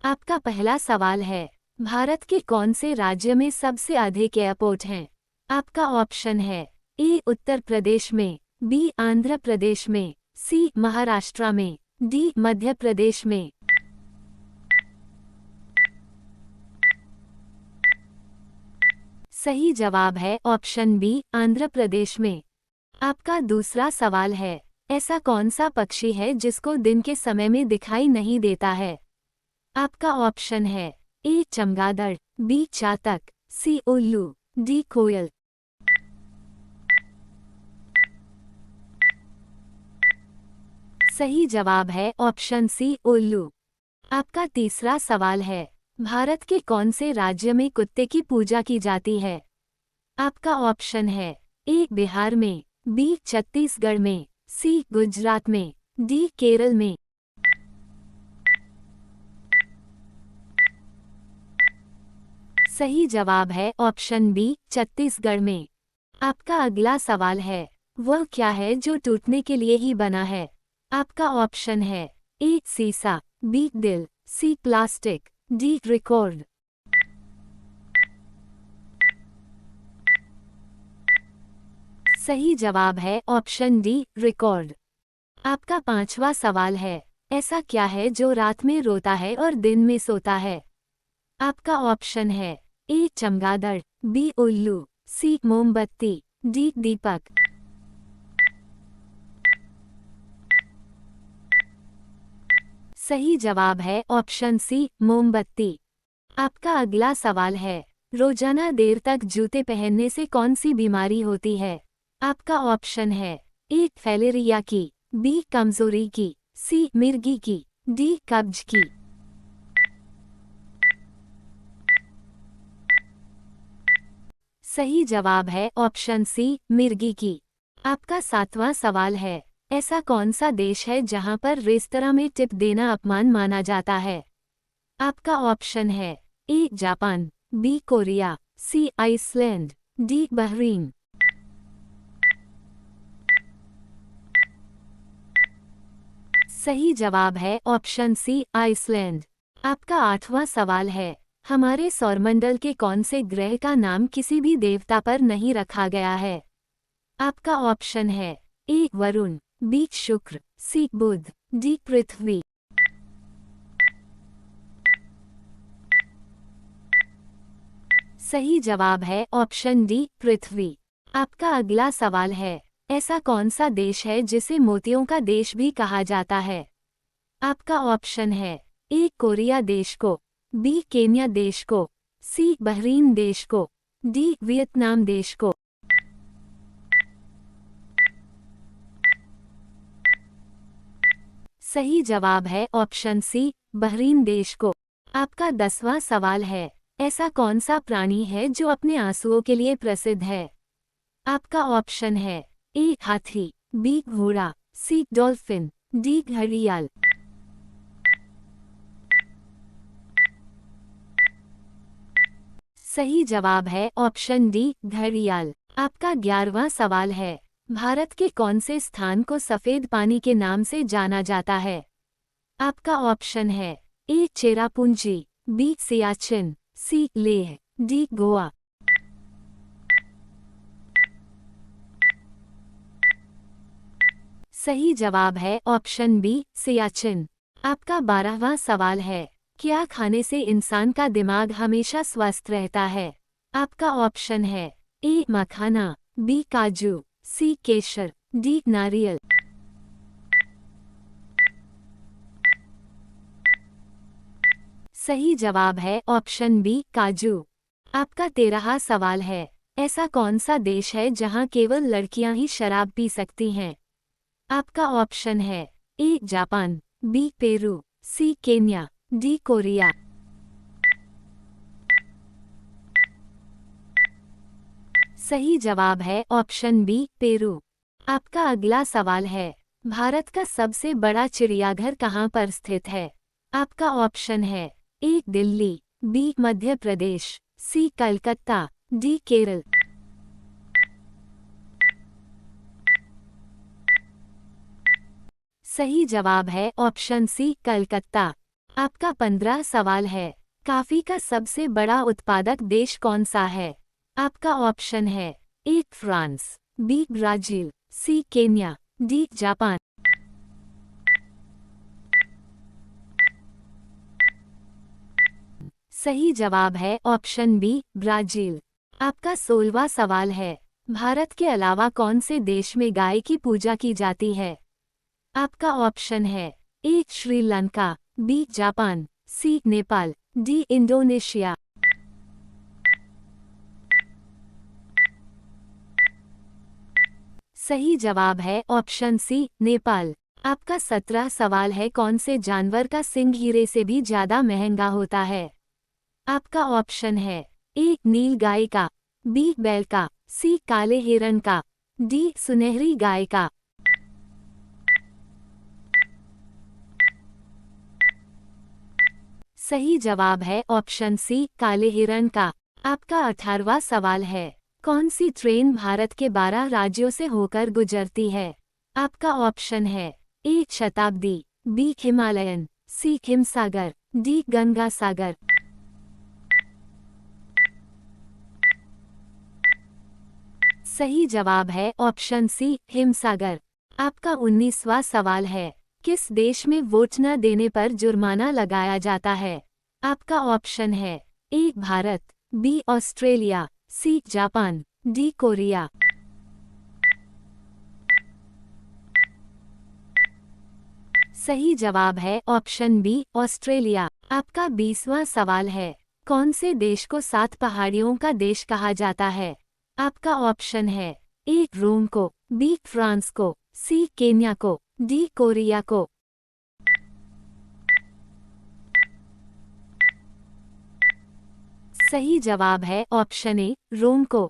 आपका पहला सवाल है, भारत के कौन से राज्य में सबसे अधिक एयरपोर्ट हैं? आपका ऑप्शन है ए उत्तर प्रदेश में, बी आंध्र प्रदेश में, सी महाराष्ट्र में, डी मध्य प्रदेश में। सही जवाब है ऑप्शन बी आंध्र प्रदेश में। आपका दूसरा सवाल है, ऐसा कौन सा पक्षी है जिसको दिन के समय में दिखाई नहीं देता है? आपका ऑप्शन है ए चमगादड़, बी चातक, सी उल्लू, डी कोयल। सही जवाब है ऑप्शन सी उल्लू। आपका तीसरा सवाल है, भारत के कौन से राज्य में कुत्ते की पूजा की जाती है? आपका ऑप्शन है ए बिहार में, बी छत्तीसगढ़ में, सी गुजरात में, डी केरल में। सही जवाब है ऑप्शन बी छत्तीसगढ़ में। आपका अगला सवाल है, वह क्या है जो टूटने के लिए ही बना है? आपका ऑप्शन है ए सीसा, बी दिल, सी प्लास्टिक, डी रिकॉर्ड। सही जवाब है ऑप्शन डी रिकॉर्ड। आपका पांचवा सवाल है, ऐसा क्या है जो रात में रोता है और दिन में सोता है? आपका ऑप्शन है ए चमगादड़, बी उल्लू, सी मोमबत्ती, डी दीपक। सही जवाब है ऑप्शन सी मोमबत्ती। आपका अगला सवाल है, रोजाना देर तक जूते पहनने से कौन सी बीमारी होती है? आपका ऑप्शन है ए फैलेरिया की, बी कमजोरी की, सी मिर्गी की, डी कब्ज की। सही जवाब है ऑप्शन सी मिर्गी की। आपका सातवां सवाल है, ऐसा कौन सा देश है जहां पर रेस्तरां में टिप देना अपमान माना जाता है? आपका ऑप्शन है A Japan, B Korea, C Iceland, D Bahrain. सही जवाब है ऑप्शन सी आइसलैंड। आपका आठवां सवाल है, हमारे सौरमंडल के कौन से ग्रह का नाम किसी भी देवता पर नहीं रखा गया है? आपका ऑप्शन है ए वरुण, बी शुक्र, सी बुध, डी पृथ्वी। सही जवाब है ऑप्शन डी पृथ्वी। आपका अगला सवाल है, ऐसा कौन सा देश है जिसे मोतियों का देश भी कहा जाता है? आपका ऑप्शन है ए कोरिया देश को, बी केन्या देश को, सी बहरीन देश को, डी वियतनाम देश को। सही जवाब है ऑप्शन सी बहरीन देश को। आपका 10वां सवाल है, ऐसा कौन सा प्राणी है जो अपने आंसुओं के लिए प्रसिद्ध है? आपका ऑप्शन है ए हाथी, बी घोड़ा, सी डॉल्फिन, डी घड़ियाल। सही जवाब है ऑप्शन डी घड़ियाल। आपका 11वां सवाल है, भारत के कौन से स्थान को सफेद पानी के नाम से जाना जाता है? आपका ऑप्शन है ए चेरापूंजी, बी सियाचिन, सी लेह, डी गोवा। सही जवाब है ऑप्शन बी सियाचिन। आपका 12वां सवाल है, क्या खाने से इंसान का दिमाग हमेशा स्वस्थ रहता है? आपका ऑप्शन है ए मखाना, बी काजू, सी केसर, डी नारियल। सही जवाब है ऑप्शन बी काजू। आपका 13वां सवाल है, ऐसा कौन सा देश है जहां केवल लड़कियां ही शराब पी सकती हैं? आपका ऑप्शन है A Japan, B Peru, C Kenya, D Korea. सही जवाब है ऑप्शन बी पेरू। आपका अगला सवाल है, भारत का सबसे बड़ा चिड़ियाघर कहाँ पर स्थित है? आपका ऑप्शन है ए दिल्ली, बी मध्य प्रदेश, सी कलकत्ता, डी केरल। सही जवाब है ऑप्शन सी कलकत्ता। आपका 15 सवाल है। कॉफी का सबसे बड़ा उत्पादक देश कौन सा है? आपका ऑप्शन है A France, B Brazil, C Kenya, D Japan. सही जवाब है ऑप्शन बी ब्राजील। आपका 16वां सवाल है। भारत के अलावा कौन से देश में गाय की पूजा की जाती है? आपका ऑप्शन है ए श्रीलंका, बी जापान, सी नेपाल, डी इंडोनेशिया। सही जवाब है ऑप्शन सी नेपाल। आपका 17 सवाल है। कौन से जानवर का सींग हीरे से भी ज्यादा महंगा होता है? आपका ऑप्शन है ए नील गाय का, बी बैल का, सी काले हिरण का, डी सुनहरी गाय का। सही जवाब है ऑप्शन सी काले हिरण का। आपका 18वां सवाल है। कौन सी ट्रेन भारत के 12 राज्यों से होकर गुजरती है? आपका ऑप्शन है ए शताब्दी, बी हिमालयन, सी हिमसागर, डी गंगा सागर। सही जवाब है ऑप्शन सी हिमसागर। आपका 19वां सवाल है। किस देश में वोट न देने पर जुर्माना लगाया जाता है? आपका ऑप्शन है A Bharat, B Australia, C Japan, D Korea. सही जवाब है ऑप्शन बी ऑस्ट्रेलिया। आपका 20वां सवाल है। कौन से देश को 7 पहाड़ियों का देश कहा जाता है? आपका ऑप्शन है ए रोम को, बी फ्रांस को, सी केन्या को, डी कोरिया को। सही जवाब है ऑप्शन ए रोम को।